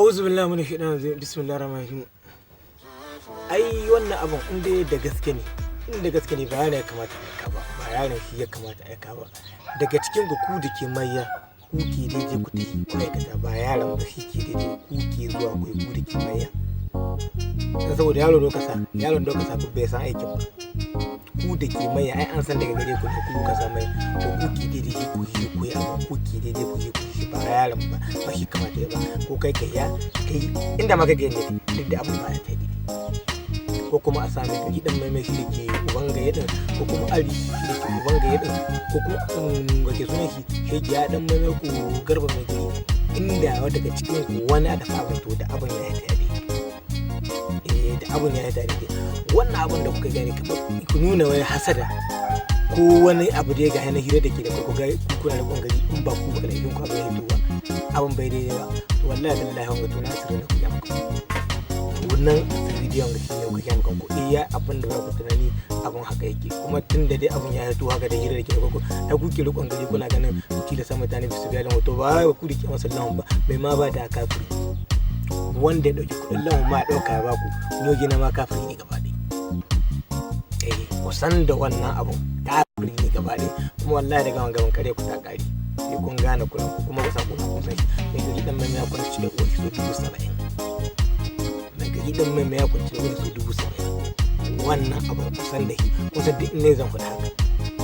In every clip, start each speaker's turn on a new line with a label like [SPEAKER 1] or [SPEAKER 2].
[SPEAKER 1] A'udhu billahi minash shaitanir rajim. Bismillahir rahmanir rahim. Ai wannan abun inda da gaske ne ba yana ya kamata a aika ba. Ba yaron shi ya kamata a aika ba. Daga cikin ku da ke mayya ku ke daidai ku ta yi aikata ba yaron ba shi ke daidai ku ke zuwa ku da ke mayya. Saboda yaron da ka sa bai san aikin ba. Ku da ke mayya ai an san daga gare ku da ku ka sa mai to ku ke daidai ku yi abu ku ke daidai ku yi ba yaron ba shi kamata ya ba ko kai inda ma kage ne duk da abun ba ya ta ko kuma a sami gari dan mai shi ke uban ga yadin ko kuma ari shi ke uban ga yadin ko kuma wake sunan shi ya dan mai ku garba mai gari inda daga cikin ku wani da fara to da abun ya ta da abun ya ta wannan abun da kuka gani ku nuna wani hasada ko wani abu da ya ga hana hira da ke da ku ga kuna da bangare in ba ku ba da yin ku abin hito ba abin bai daidai ba wallahi billahi wanga to na sirri na ku ya maka wannan bidiyon ga shine ku ya maka ku iya abin da ku tunani abin haka yake kuma tun da dai abin ya hito haka da hira da ke da ku da ku ke rikon gari kuna ganin ku da sama mutane su biya da hoto ba ku rike masallan ba mai ma ba da kafiri wanda ya dauki kudin lawan ma dauka ya baku yogi na ma kafiri ne gaba ɗaya kusan da wannan abun kafiri ne gaba ɗaya kuma wallahi daga wangaban kare ku ta kari sai kun gane kuran ku kuma ku sako kun san mai gari dan mai ya kwanci da uwa so 70,000 mai gari dan mai ya kwanci da uwa so 70,000 wannan abun kusan da shi kusan duk in ne zan faɗa haka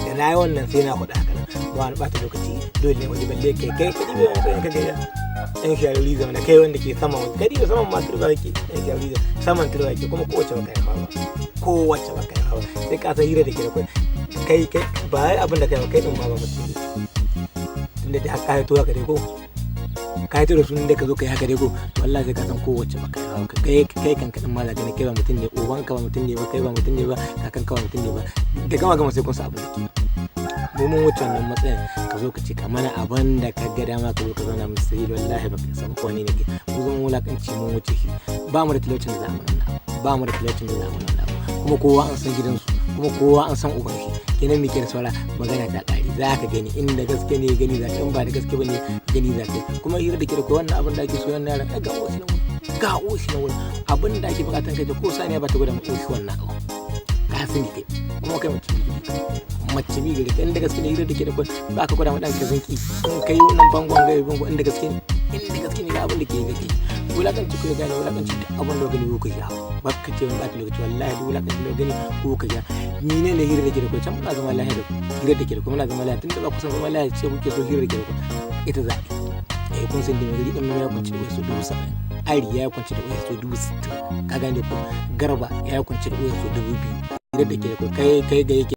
[SPEAKER 1] da na yi wannan sai na faɗa haka ba wani ɓata lokaci dole ne waje balle kai kadi bai wani ka gaida ɗan sharuri zama kai wanda ke saman wani kadi da saman ma turba yake ɗan sharuri saman turba yake kuma kowace baka yi hawa sai ka san hira da ke da kai ba abin da kai ba kai ɗin ba mutum tunda da haka haito haka dai ko ka haito da sunan da ka zo kai haka dai ko wallahi sai ka san kowace baka yi hawa kai kan kaɗin ma da gani kai ba mutum ne uban ka ba mutum ne ba kai ba mutum ne ba kakan ka ba mutum ne ba da gama sai kun sa abin da ke mun wuce wannan matsayin ka zo ka ce ka mana abin da ka ga dama ka zo ka zauna musu sai wallahi baka san ko ne ke mu zama wulakanci mun wuce shi ba mu da talaucin da zamu nan kuma kowa an san gidansu kuma kowa an san uban shi kenan me ke da saura magana ta kare za ka gani inda gaske ne gani za ka in ba da gaske bane gani za ka kuma hira da ke da ko wannan abin da ake so wannan yaran ga oshi na wuri abin da ake bukatan kai ko saniya ba ta gwada oshi wannan abu ka sani kai kuma kai mace bi gari inda gaske ne hira da ke da kwai ba ka gwada madan ka zanki in kai wannan bangon inda gaske ne ga abin da ke gake wulakanci ko gane wulakanci da abin da gani ko ya ba ka ce ba ta lokaci wallahi da wulakanci da gani ko ka ya ni ne hira da ke da kwai can muna zama lahiya da hira da ke da kwai muna zama lahiya tun da ba ku san zama lahiya ce kuke so hira da ke da kwai ita za kun san da gari dan ya kwanci da wasu 70,000 ari ya kwanci da wasu 60,000 ka gane ko garba ya kwanci da wasu 2,000 hira da ke da kwai kai ga yake